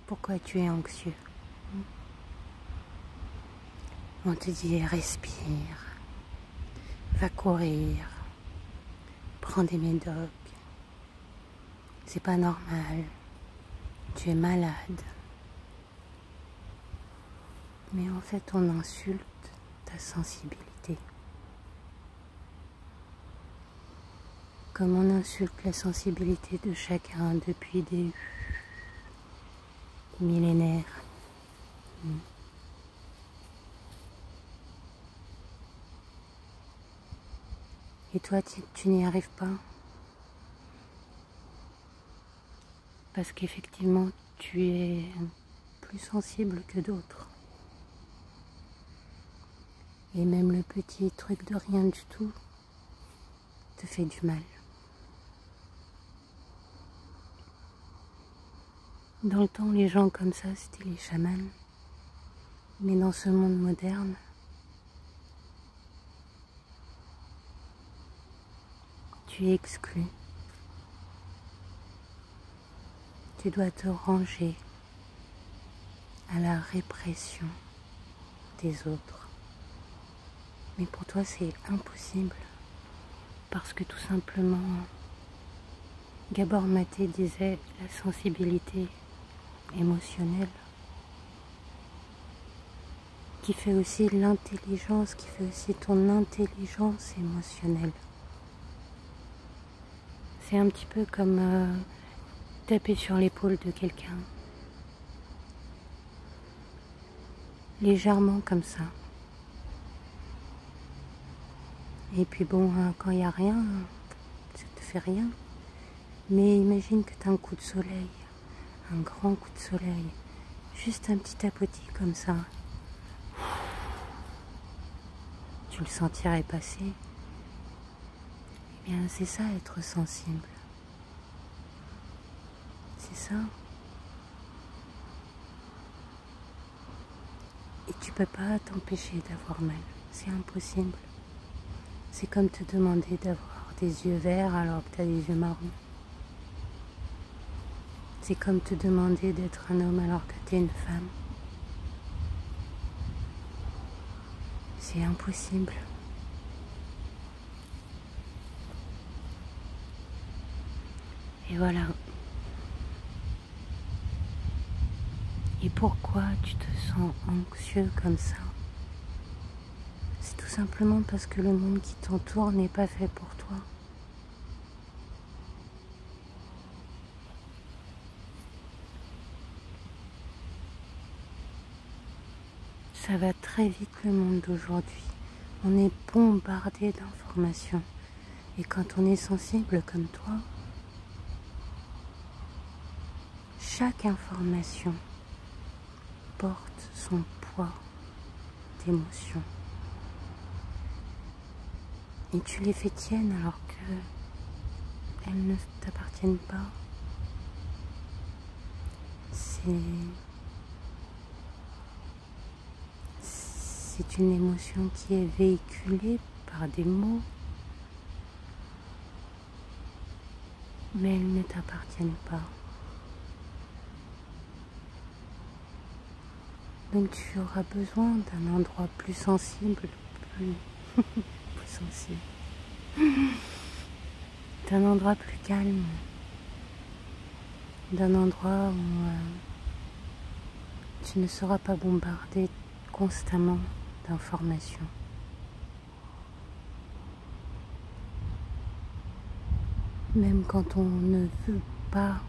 Pourquoi tu es anxieux? On te dit respire, va courir, prends des médocs. C'est pas normal, tu es malade. Mais en fait, on insulte ta sensibilité. Comme on insulte la sensibilité de chacun depuis des millénaires. Et toi, tu n'y arrives pas? Parce qu'effectivement, tu es plus sensible que d'autres. Et même le petit truc de rien du tout te fait du mal. Dans le temps, les gens comme ça, c'était les chamans. Mais dans ce monde moderne, tu es exclu. Tu dois te ranger à la répression des autres. Mais pour toi, c'est impossible. Parce que tout simplement, Gabor Maté disait la sensibilité émotionnelle qui fait aussi l'intelligence, qui fait aussi ton intelligence émotionnelle. C'est un petit peu comme taper sur l'épaule de quelqu'un. Légèrement comme ça. Et puis bon, quand il n'y a rien, ça te fait rien. Mais imagine que tu as un coup de soleil, un grand coup de soleil. Juste un petit tapotis comme ça. Tu le sentirais passer. Eh bien, c'est ça, être sensible. C'est ça. Et tu peux pas t'empêcher d'avoir mal. C'est impossible. C'est comme te demander d'avoir des yeux verts alors que tu as des yeux marrons. C'est comme te demander d'être un homme alors que tu es une femme. C'est impossible. Et voilà. Et pourquoi tu te sens anxieux comme ça? C'est tout simplement parce que le monde qui t'entoure n'est pas fait pour toi. Ça va très vite le monde d'aujourd'hui. On est bombardé d'informations. Et quand on est sensible comme toi, chaque information porte son poids d'émotions. Et tu les fais tiennes alors qu'elles ne t'appartiennent pas. C'est une émotion qui est véhiculée par des mots, mais elles ne t'appartiennent pas. Donc tu auras besoin d'un endroit plus sensible, plus sensible, d'un endroit plus calme, d'un endroit où tu ne seras pas bombardé constamment d'informations. Même quand on ne veut pas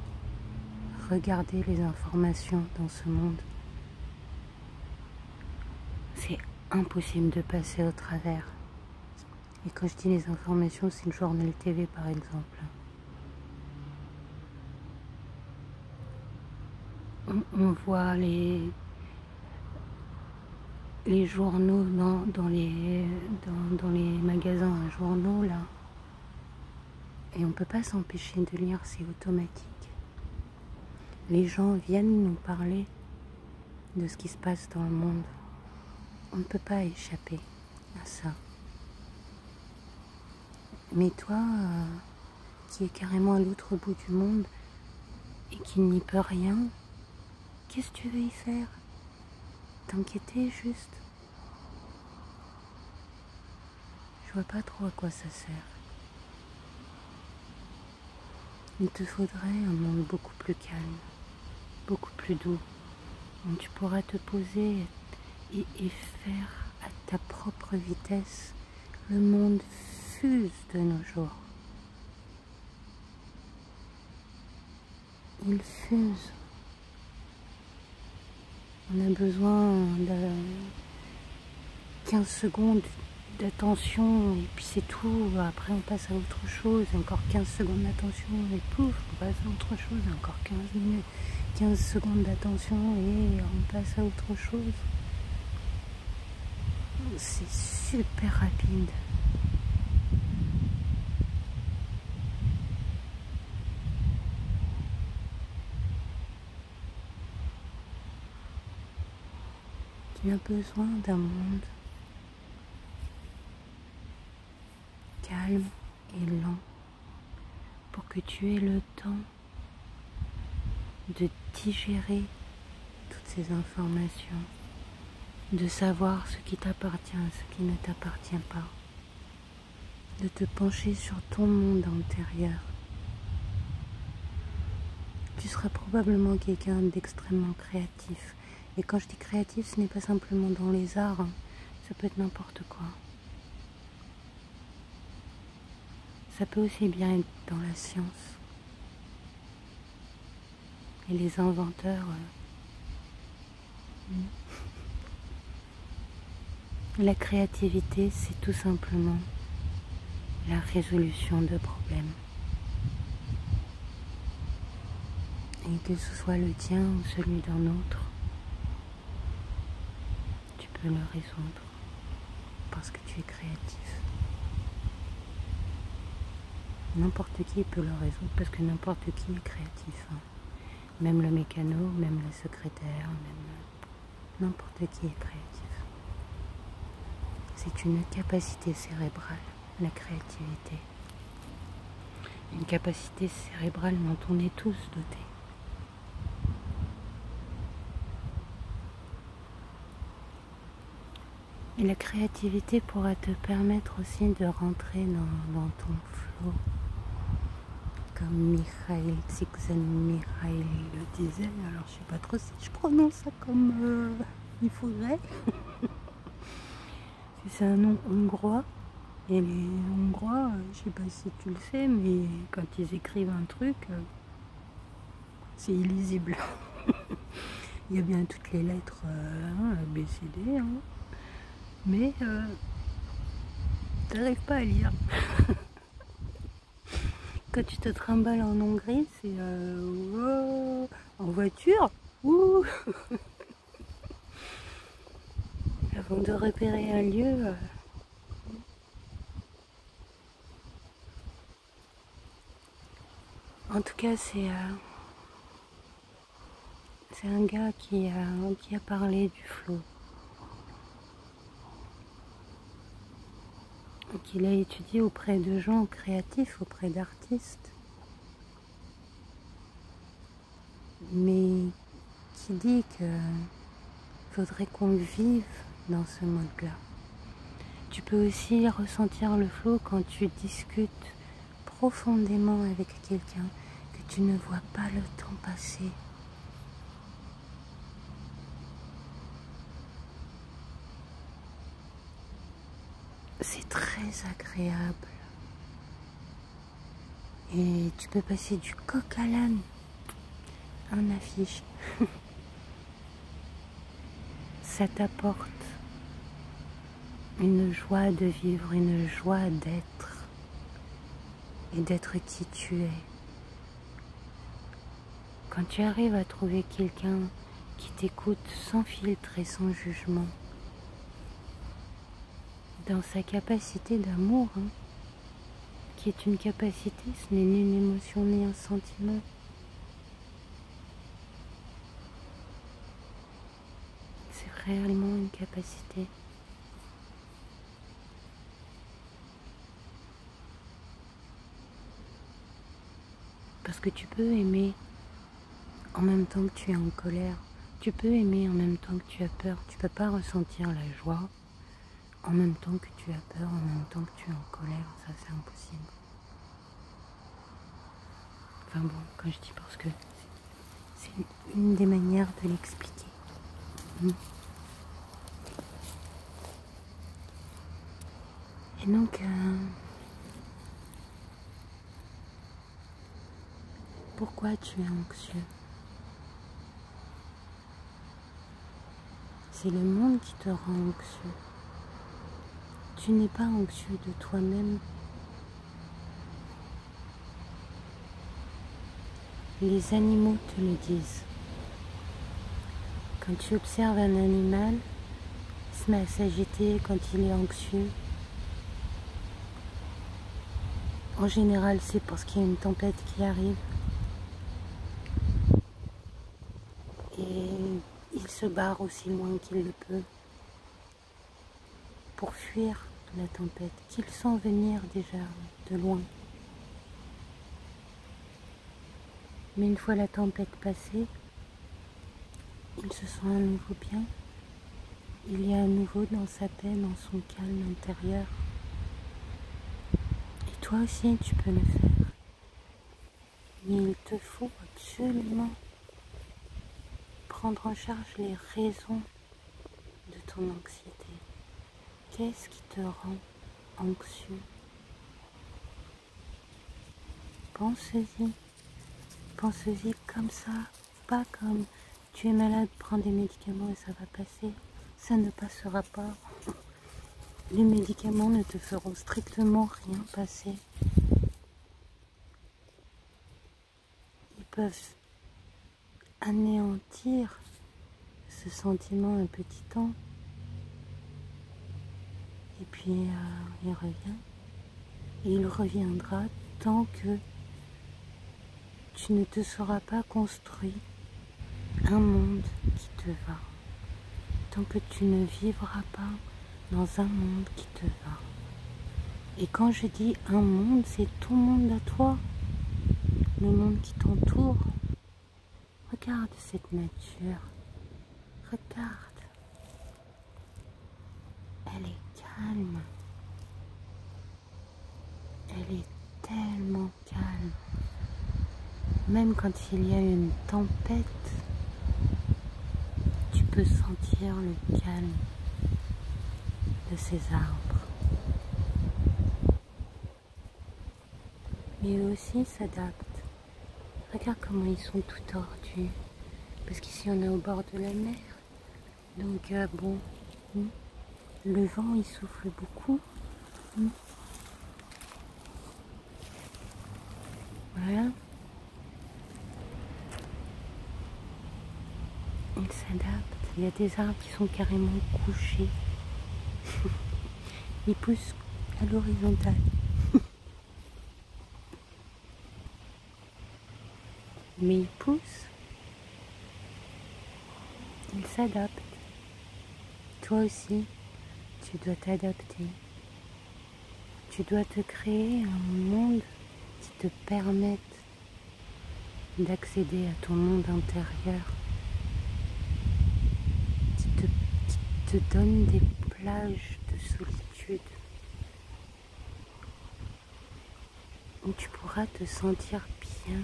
regarder les informations dans ce monde, c'est impossible de passer au travers. Et quand je dis les informations, c'est le journal TV par exemple. On voit les journaux dans les magasins à journaux là. Et on ne peut pas s'empêcher de lire, c'est automatique. Les gens viennent nous parler de ce qui se passe dans le monde. On ne peut pas échapper à ça. Mais toi, qui est carrément à l'autre bout du monde et qui n'y peut rien, qu'est-ce que tu veux y faire? T'inquiéter juste? Je vois pas trop à quoi ça sert. Il te faudrait un monde beaucoup plus calme, beaucoup plus doux, où tu pourras te poser et faire à ta propre vitesse. Le monde fuse de nos jours. Il fuse. On a besoin de 15 secondes d'attention et puis c'est tout. Après on passe à autre chose. Encore 15 secondes d'attention et pouf, on passe à autre chose. Encore 15 minutes, 15 secondes d'attention et on passe à autre chose. C'est super rapide. Tu as besoin d'un monde calme et lent pour que tu aies le temps de digérer toutes ces informations, de savoir ce qui t'appartient, ce qui ne t'appartient pas, de te pencher sur ton monde intérieur. Tu seras probablement quelqu'un d'extrêmement créatif. Et quand je dis créatif, ce n'est pas simplement dans les arts, hein. Ça peut être n'importe quoi. Ça peut aussi bien être dans la science. Et les inventeurs... La créativité, c'est tout simplement la résolution de problèmes. Et que ce soit le tien ou celui d'un autre, tu peux le résoudre parce que tu es créatif. N'importe qui peut le résoudre parce que n'importe qui est créatif. Hein. Même le mécano, même le secrétaire, même n'importe qui est créatif. C'est une capacité cérébrale, la créativité. Une capacité cérébrale dont on est tous dotés. Et la créativité pourra te permettre aussi de rentrer dans ton flow. Comme Mikhail Csikszentmihalyi le disait, alors je sais pas trop si je prononce ça comme il faudrait. C'est un nom hongrois. Et les Hongrois, je sais pas si tu le sais, mais quand ils écrivent un truc, c'est illisible. Il y a bien toutes les lettres A, B, C, D, hein, mais t'arrives pas à lire. Quand tu te trimbales en Hongrie, c'est en voiture, avant de repérer un lieu. En tout cas, c'est un gars qui a parlé du flow. Qu'il a étudié auprès de gens créatifs, auprès d'artistes, mais qui dit qu'il faudrait qu'on vive dans ce mode-là. Tu peux aussi ressentir le flow quand tu discutes profondément avec quelqu'un, que tu ne vois pas le temps passer. C'est très agréable. Et tu peux passer du coq à l'âne en affiche. Ça t'apporte une joie de vivre, une joie d'être et d'être qui tu es. Quand tu arrives à trouver quelqu'un qui t'écoute sans filtre et sans jugement, dans sa capacité d'amour, hein, qui est une capacité, ce n'est ni une émotion ni un sentiment. C'est réellement une capacité. Parce que tu peux aimer en même temps que tu es en colère. Tu peux aimer en même temps que tu as peur. Tu peux pas ressentir la joie en même temps que tu as peur, en même temps que tu es en colère. Ça, c'est impossible. Enfin bon, quand je dis parce que c'est une des manières de l'expliquer. Et donc, pourquoi tu es anxieux? C'est le monde qui te rend anxieux. Tu n'es pas anxieux de toi-même. Les animaux te le disent. Quand tu observes un animal, il se met à s'agiter quand il est anxieux. En général, c'est parce qu'il y a une tempête qui arrive. Et il se barre aussi loin qu'il le peut pour fuir la tempête, qu'il sent venir déjà de loin. Mais une fois la tempête passée, il se sent à nouveau bien. Il est à nouveau dans sa paix, dans son calme intérieur. Et toi aussi, tu peux le faire. Mais il te faut absolument prendre en charge les raisons de ton anxiété. Qu'est-ce qui te rend anxieux? Pense-y. Pense-y comme ça, pas comme tu es malade, prends des médicaments et ça va passer. Ça ne passera pas. Les médicaments ne te feront strictement rien passer. Ils peuvent anéantir ce sentiment un petit temps. Et puis il revient. Et il reviendra tant que tu ne te seras pas construit un monde qui te va. Tant que tu ne vivras pas dans un monde qui te va. Et quand je dis un monde, c'est ton monde à toi. Le monde qui t'entoure. Regarde cette nature. Regarde. Elle est calme. Elle est tellement calme. Même quand il y a une tempête, tu peux sentir le calme de ces arbres. Mais eux aussi s'adaptent. Regarde comment ils sont tout tordus. Parce qu'ici on est au bord de la mer. Donc bon, le vent il souffle beaucoup. Voilà. Ils s'adaptent. Il y a des arbres qui sont carrément couchés. Ils poussent à l'horizontale. Mais ils poussent. Ils s'adaptent. Toi aussi, tu dois t'adapter. Tu dois te créer un monde qui te permette d'accéder à ton monde intérieur. Qui te donne des plages de solitude. Où tu pourras te sentir bien,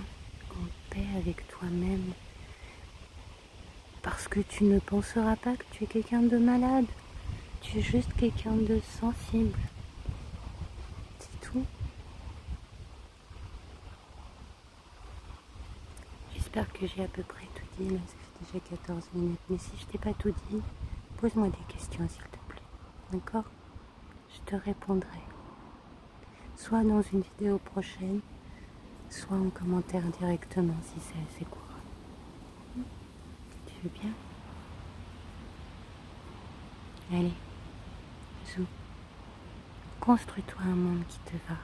en paix avec toi-même. Parce que tu ne penseras pas que tu es quelqu'un de malade. Tu es juste quelqu'un de sensible. C'est tout. J'espère que j'ai à peu près tout dit. Là, ça fait déjà 14 minutes. Mais si je t'ai pas tout dit, pose-moi des questions s'il te plaît. D'accord? Je te répondrai. Soit dans une vidéo prochaine, soit en commentaire directement si c'est assez court. Tu veux bien? Allez, zou. Construis-toi un monde qui te va.